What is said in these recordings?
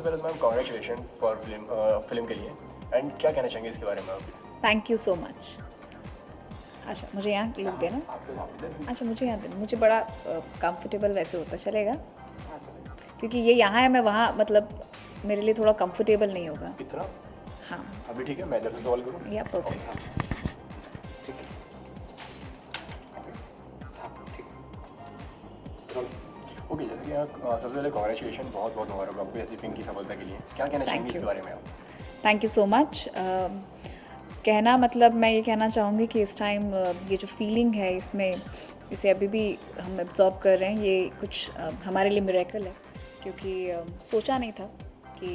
पहले तो ma'am congratulation for film के लिए, एंड क्या कहना चाहेंगे इसके बारे में आप? Thank you so much. अच्छा, मुझे यहाँ लुक देना। अच्छा, मुझे यहाँ देना, मुझे बड़ा कंफर्टेबल वैसे होता चलेगा, क्योंकि ये यहाँ है, मैं वहाँ, मतलब मेरे लिए थोड़ा कंफर्टेबल नहीं होगा। इतना हाँ, अभी ठीक है, मैं इधर से सवाल करूँ? या परफेक्ट। ठीक है, ओके। जैसे कि सबसे पहले कॉन्ग्रेचुलेशन, बहुत बहुत मुबारक आपको ऐसी फिल्म की सफलता के लिए। क्या कहना चाहेंगे Thank इसके you. बारे में आप? Thank you so much. कहना मतलब मैं ये कहना चाहूँगी कि इस टाइम ये जो फीलिंग है इसमें, इसे अभी भी हम एब्जॉर्ब कर रहे हैं, ये कुछ हमारे लिए मिरेकल है, क्योंकि सोचा नहीं था कि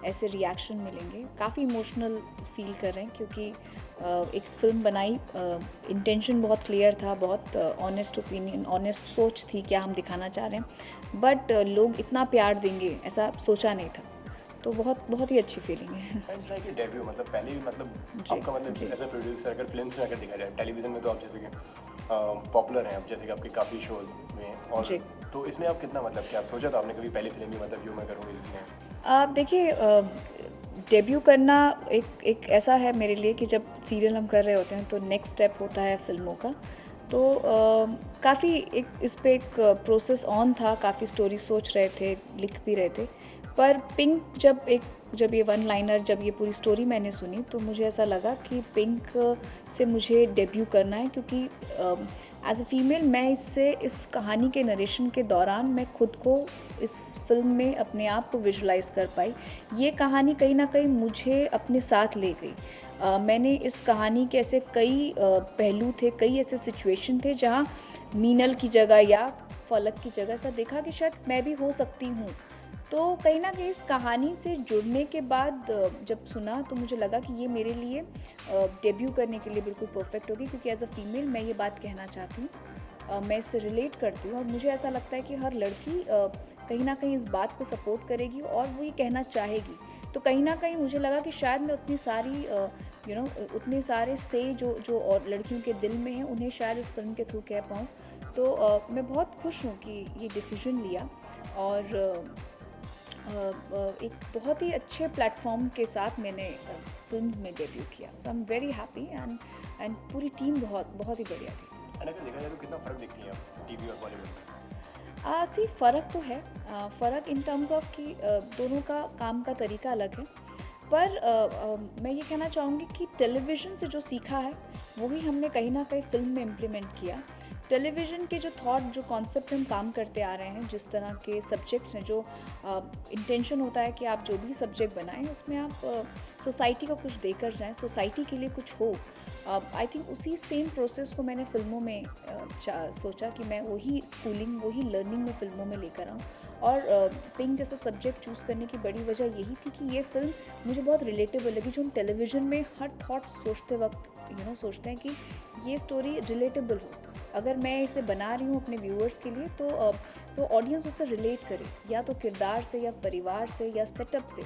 ऐसे रिएक्शन मिलेंगे। काफ़ी इमोशनल फील कर रहे हैं, क्योंकि एक फ़िल्म बनाई, इंटेंशन बहुत क्लियर था, बहुत ऑनेस्ट ओपिनियन, ऑनेस्ट सोच थी क्या हम दिखाना चाह रहे हैं, बट लोग इतना प्यार देंगे ऐसा सोचा नहीं था, तो बहुत बहुत ही अच्छी फीलिंग है। इट्स लाइक डेब्यू, मतलब पहले भी, मतलब जी, आपका मतलब जी। एज अ प्रोड्यूसर अगर फिल्म्स में अगर देखा जाए, टेलीविज़न में तो आप जैसे कि पॉपुलर हैं, अब जैसे कि आपके काफ़ी शोज़ में, और जी। तो इसमें आप कितना, मतलब क्या आप सोचा था आपने कभी पहली फिल्म ही, मतलब यूँ मैं करूँगी जिसमें? आप देखिए, डेब्यू करना एक ऐसा है मेरे लिए कि जब सीरियल हम कर रहे होते हैं तो नेक्स्ट स्टेप होता है फ़िल्मों का। तो काफ़ी एक इस पे एक प्रोसेस ऑन था, काफ़ी स्टोरी सोच रहे थे, लिख भी रहे थे। पर पिंक जब ये वन लाइनर, जब ये पूरी स्टोरी मैंने सुनी, तो मुझे ऐसा लगा कि पिंक से मुझे डेब्यू करना है, क्योंकि एज़ अ फीमेल मैं इस कहानी के नरेशन के दौरान मैं खुद को इस फिल्म में अपने आप को विजुलाइज़ कर पाई। ये कहानी कहीं न कहीं मुझे अपने साथ ले गई। मैंने इस कहानी के ऐसे कई पहलू थे, कई ऐसे सिचुएशन थे जहाँ मीनल की जगह या फलक की जगह ऐसा देखा कि शायद मैं भी हो सकती हूँ। तो कहीं न कहीं इस कहानी से जुड़ने के बाद जब सुना तो मुझे लगा कि ये मेरे लिए डेब्यू करने के लिए बिल्कुल परफेक्ट होगी, क्योंकि एज़ अ फीमेल मैं ये बात कहना चाहती हूँ। मैं इससे रिलेट करती हूँ, और मुझे ऐसा लगता है कि हर लड़की कहीं न कहीं इस बात को सपोर्ट करेगी और वो ये कहना चाहेगी। तो कहीं न कहीं मुझे लगा कि शायद मैं उतनी सारी उतने सारे से जो और लड़कियों के दिल में हैं, उन्हें शायद इस फ़िल्म के थ्रू कह पाऊँ। तो मैं बहुत खुश हूँ कि ये डिसीज़न लिया, और एक बहुत ही अच्छे प्लेटफ़ॉर्म के साथ मैंने फ़िल्म में डेब्यू किया। So I am very happy, and पूरी टीम बहुत बहुत ही बढ़िया थी। एंड अगर देखा जाए तो कितना फ़र्क देखती हैं आप टीवी और बॉलीवुड में? सी फ़र्क तो है, फ़र्क इन टर्म्स ऑफ कि दोनों का काम का तरीका अलग है। पर मैं ये कहना चाहूँगी कि टेलीविज़न से जो सीखा है, वही हमने कहीं न कहीं फ़िल्म में इम्प्लीमेंट किया। टेलीविज़न के जो थॉट, जो कॉन्सेप्ट हम काम करते आ रहे हैं, जिस तरह के सब्जेक्ट्स हैं, जो इंटेंशन होता है कि आप जो भी सब्जेक्ट बनाएँ, उसमें आप सोसाइटी को कुछ देकर जाएँ, सोसाइटी के लिए कुछ हो। आई थिंक उसी सेम प्रोसेस को मैंने फ़िल्मों में सोचा कि मैं वही स्कूलिंग, वही लर्निंग में फ़िल्मों में लेकर आऊँ। और पिंक जैसा सब्जेक्ट चूज़ करने की बड़ी वजह यही थी कि ये फ़िल्म मुझे बहुत रिलेटेबल लगी, जो हम टेलीविज़न में हर थॉट सोचते वक्त सोचते हैं कि ये स्टोरी रिलेटेबल हो। अगर मैं इसे बना रही हूँ अपने व्यूअर्स के लिए, तो ऑडियंस उससे रिलेट करे, या तो किरदार से, या परिवार से, या सेटअप से।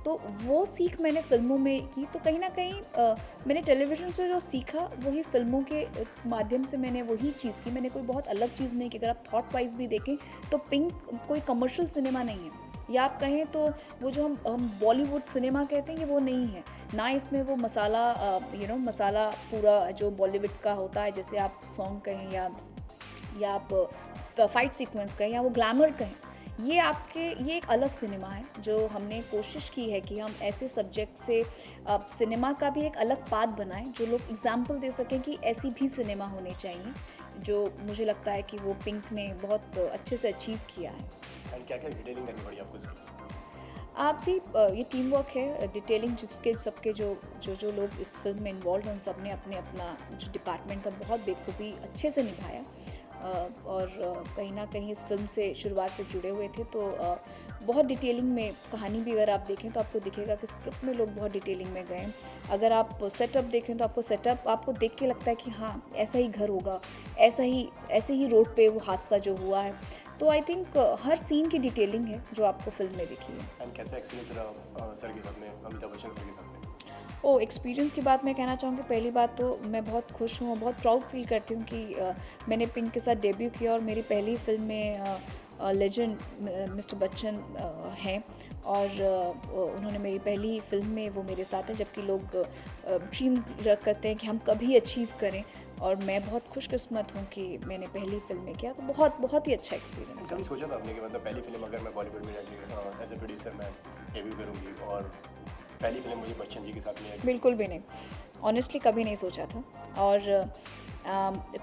तो वो सीख मैंने फ़िल्मों में की, तो कहीं न कहीं मैंने टेलीविज़न से जो सीखा वही फ़िल्मों के माध्यम से मैंने वही चीज़ की। मैंने कोई बहुत अलग चीज़ नहीं की। अगर आप थॉट वाइज़ भी देखें तो पिंक कोई कमर्शियल सिनेमा नहीं है, या आप कहें तो वो जो हम बॉलीवुड सिनेमा कहते हैं, ये वो नहीं है। ना इसमें वो मसाला, मसाला पूरा जो बॉलीवुड का होता है, जैसे आप सॉन्ग कहें, या आप फाइट सीक्वेंस कहें, या वो ग्लैमर कहें। ये एक अलग सिनेमा है, जो हमने कोशिश की है कि हम ऐसे सब्जेक्ट से सिनेमा का भी एक अलग पाथ बनाएं, जो लोग एग्जाम्पल दे सकें कि ऐसी भी सिनेमा होनी चाहिए, जो मुझे लगता है कि वो पिंक ने बहुत अच्छे से अचीव किया है। एंड क्या क्या डिटेलिंग करनी पड़ी आपको इसकी? आपसी ये टीम वर्क है, डिटेलिंग जिसके सबके जो लोग इस फिल्म में इन्वॉल्व हैं, उन सब ने अपने अपना जो डिपार्टमेंट था बहुत बेखूबी अच्छे से निभाया। और कहीं ना कहीं इस फिल्म से शुरुआत से जुड़े हुए थे, तो बहुत डिटेलिंग में कहानी भी अगर आप देखें तो आपको दिखेगा कि स्क्रिप्ट में लोग बहुत डिटेलिंग में गए। अगर आप सेटअप देखें तो आपको देख के लगता है कि हाँ, ऐसा ही घर होगा, ऐसे ही रोड पे वो हादसा जो हुआ है। तो आई थिंक हर सीन की डिटेलिंग है जो आपको फिल्म में दिखी है। एंड कैसा एक्सपीरियंस रहा सर के साथ में, अमिताभ बच्चन सर के साथ में? एक्सपीरियंस की बात मैं कहना चाहूँगी, पहली बात तो मैं बहुत खुश हूँ और बहुत प्राउड फील करती हूँ कि मैंने पिंक के साथ डेब्यू किया, और मेरी पहली फिल्म में लेजेंड मिस्टर बच्चन हैं, और उन्होंने मेरी पहली फिल्म में वो मेरे साथ हैं, जबकि लोग ड्रीम करते हैं कि हम कभी अचीव करें, और मैं बहुत खुशकिस्मत हूँ कि मैंने पहली फिल्म में किया, तो बहुत बहुत ही अच्छा एक्सपीरियंस कभी है। सोचा था आपने कि मतलब पहली फिल्म अगर मैं बॉलीवुड में जाके एज ए प्रोड्यूसर मैं डेब्यू करूँगी और पहली फिल्म मुझे बच्चन जी के साथ में बिल्कुल भी नहीं, ऑनेस्टली कभी नहीं सोचा था। और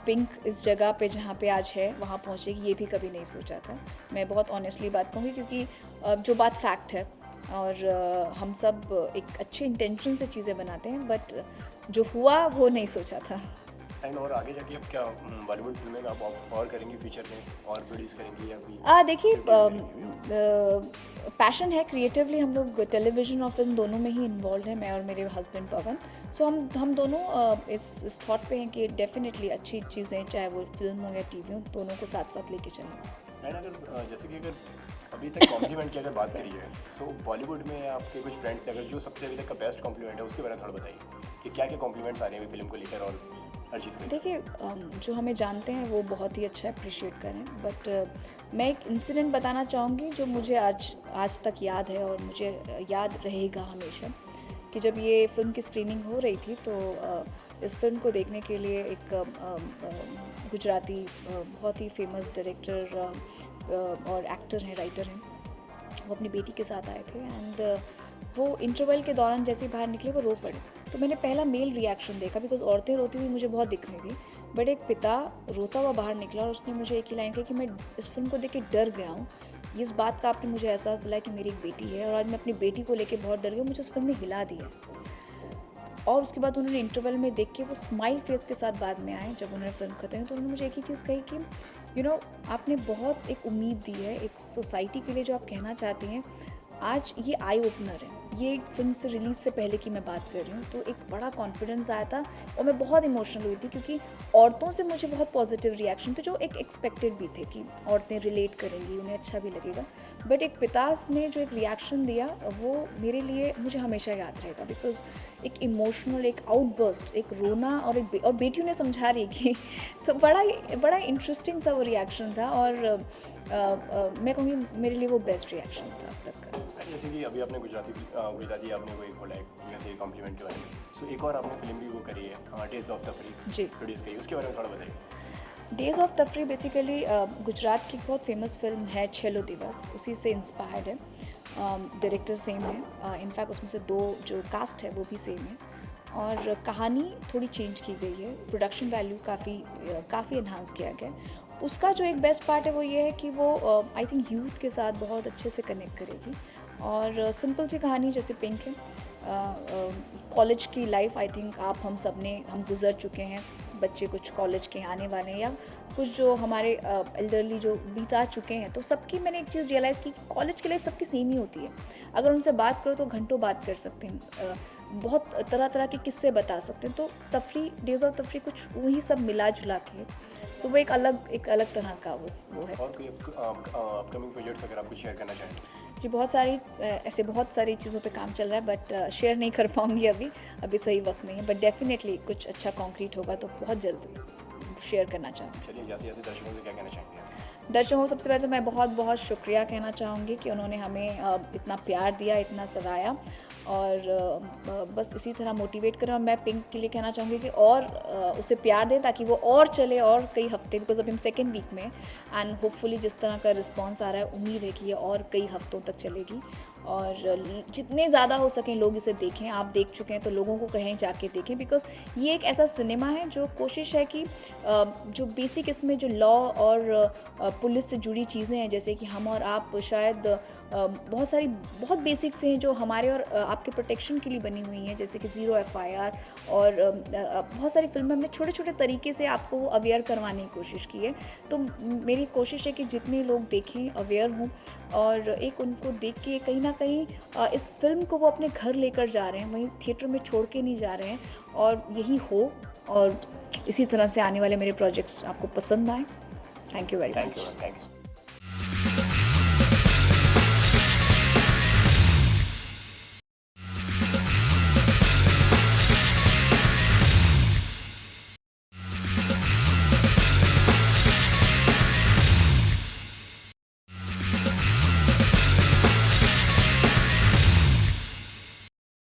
पिंक इस जगह पे जहाँ पे आज है वहाँ पहुँचेगी, ये भी कभी नहीं सोचा था। मैं बहुत ऑनेस्टली बात कहूँगी, क्योंकि जो बात फैक्ट है, और हम सब एक अच्छे इंटेंशन से चीज़ें बनाते हैं, बट जो हुआ वो नहीं सोचा था। एंड और आगे जाके अब क्या बॉलीवुड फिल्में आप और करेंगी फ्यूचर में और प्रोड्यूस करेंगी या भी देखिए, सिर्फ करेंगी? पैशन है, क्रिएटिवली हम लोग टेलीविज़न और फिल्म दोनों में ही इन्वॉल्व हैं, मैं और मेरे हस्बैंड पवन। सो हम दोनों इस थॉट पे हैं कि डेफिनेटली अच्छी चीज़ें, चाहे वो फिल्म हो या टीवी हो, दोनों को साथ साथ लेके चलें। एंड अगर जैसे कि अगर अभी तक कॉम्प्लीमेंट की अगर बात करी है, सो बॉलीवुड में आपके कुछ फ्रेंड्स अगर जो सबसे अभी तक का बेस्ट कॉम्प्लीमेंट है उसके बारे में थोड़ा बताइए कि क्या क्या कॉम्प्लीमेंट्स आ रहे हैं फिल्म को लेकर और हर चीज़ को लेकर। देखिए, जो हमें जानते हैं वो बहुत ही अच्छा अप्रिशिएट करें, बट मैं एक इंसिडेंट बताना चाहूँगी जो मुझे आज तक याद है, और मुझे याद रहेगा हमेशा, कि जब ये फ़िल्म की स्क्रीनिंग हो रही थी, तो इस फिल्म को देखने के लिए एक गुजराती बहुत ही फेमस डायरेक्टर और एक्टर हैं, राइटर हैं, वो अपनी बेटी के साथ आए थे, एंड वो इंटरवल के दौरान जैसे ही बाहर निकले वो रो पड़े। तो मैंने पहला मेल रिएक्शन देखा, बिकॉज औरतें रोती हुई मुझे बहुत दिख रही थी, बट एक पिता रोता हुआ बाहर निकला और उसने मुझे एक ही लाइन कही कि मैं इस फिल्म को देख के डर गया हूँ। इस बात का आपने मुझे एहसास दिलाया कि मेरी एक बेटी है, और आज मैं अपनी बेटी को लेके बहुत डर गई, मुझे उस फिल्म ने हिला दिया। और उसके बाद उन्होंने इंटरवल में देख के वो स्माइल फेस के साथ बाद में आए, जब उन्होंने फिल्म खत्म, तो उन्होंने मुझे एक ही चीज़ कही कि आपने बहुत एक उम्मीद दी है एक सोसाइटी के लिए, जो आप कहना चाहती हैं, आज ये आई ओपनर है। ये फिल्म से रिलीज़ से पहले की मैं बात कर रही हूँ, तो एक बड़ा कॉन्फिडेंस आया था, और मैं बहुत इमोशनल हुई थी, क्योंकि औरतों से मुझे बहुत पॉजिटिव रिएक्शन थे, जो एक एक्सपेक्टेड भी थे कि औरतें रिलेट करेंगी, उन्हें अच्छा भी लगेगा, बट एक पिता ने जो एक रिएक्शन दिया, वो मेरे लिए मुझे हमेशा याद रहेगा, बिकॉज एक इमोशनल, एक आउटबर्स्ट, एक रोना, और और बेटियों ने समझा रही कि तो बड़ा इंटरेस्टिंग सा वो रिएक्शन था, और मैं कहूँगी मेरे लिए वो बेस्ट रिएक्शन था अब तक का। जैसे कि अभी आपने गुजराती आपने वो एक बोला है जैसे कॉम्प्लीमेंट के बारे में, सो एक और आपने फिल्म भी वो करी है डेज ऑफ द फ्री जी, प्रोड्यूस करी, उसके बारे में थोड़ा बताइए। Days of Tafree basically Gujarat की एक बहुत फेमस फिल्म है, छेलो दिवस, उसी से इंस्पायर्ड है। डायरेक्टर सेम है, इनफैक्ट उसमें से 2 जो कास्ट है वो भी सेम है, और कहानी थोड़ी चेंज की गई है, प्रोडक्शन वैल्यू काफ़ी इन्हांस किया गया है। उसका जो एक बेस्ट पार्ट है वो ये है कि वो आई थिंक यूथ के साथ बहुत अच्छे से कनेक्ट करेगी, और सिंपल सी कहानी जैसे पिंक है, कॉलेज की लाइफ, आई थिंक हम गुजर चुके हैं, बच्चे कुछ कॉलेज के आने वाले हैं, या कुछ जो हमारे एल्डरली जो बीता चुके हैं, तो सबकी मैंने एक चीज़ रियलाइज़ की कि कॉलेज की लाइफ सबकी सेम ही होती है। अगर उनसे बात करो तो घंटों बात कर सकते हैं, बहुत तरह तरह के किस्से बता सकते हैं, तो तफरी, डेज ऑफ तफरी कुछ वही सब मिला जुला के, सो वो एक अलग तरह का वो है। और कोई अपकमिंग प्रोजेक्ट्स अगर आप कुछ शेयर करना चाहें? जी, बहुत सारी चीज़ों पे काम चल रहा है, बट शेयर नहीं कर पाऊँगी अभी सही वक्त नहीं है, बट डेफिनेटली कुछ अच्छा कॉन्क्रीट होगा तो बहुत जल्द शेयर करना चाहूँगी। चलिए, जाते जाते दर्शकों से क्या कहना चाहेंगे? दर्शकों को सबसे पहले तो मैं बहुत शुक्रिया कहना चाहूँगी कि उन्होंने हमें इतना प्यार दिया, इतना सराहा, और बस इसी तरह मोटिवेट करें, और मैं पिंक के लिए कहना चाहूँगी कि और उसे प्यार दें ताकि वो और चले और कई हफ्ते, बिकॉज अभी हम सेकेंड वीक में, एंड होपफुली जिस तरह का रिस्पांस आ रहा है, उम्मीद है कि ये और कई हफ्तों तक चलेगी, और जितने ज़्यादा हो सकें लोग इसे देखें। आप देख चुके हैं तो लोगों को कहें जाके देखें, बिकॉज ये एक ऐसा सिनेमा है जो कोशिश है कि जो बेसिक इसमें जो लॉ और पुलिस से जुड़ी चीज़ें हैं, जैसे कि हम और आप शायद बहुत बेसिक से हैं जो हमारे और आपके प्रोटेक्शन के लिए बनी हुई हैं, जैसे कि 0 FIR, और बहुत सारी फिल्में हमने छोटे छोटे तरीके से आपको अवेयर करवाने की कोशिश की है। तो मेरी कोशिश है कि जितने लोग देखें, अवेयर हों, और एक उनको देख के कहीं ना कहीं इस फिल्म को वो अपने घर लेकर जा रहे हैं, वहीं थिएटर में छोड़ के नहीं जा रहे हैं, और यही हो, और इसी तरह से आने वाले मेरे प्रोजेक्ट्स आपको पसंद आए। Thank you very much. Thank you.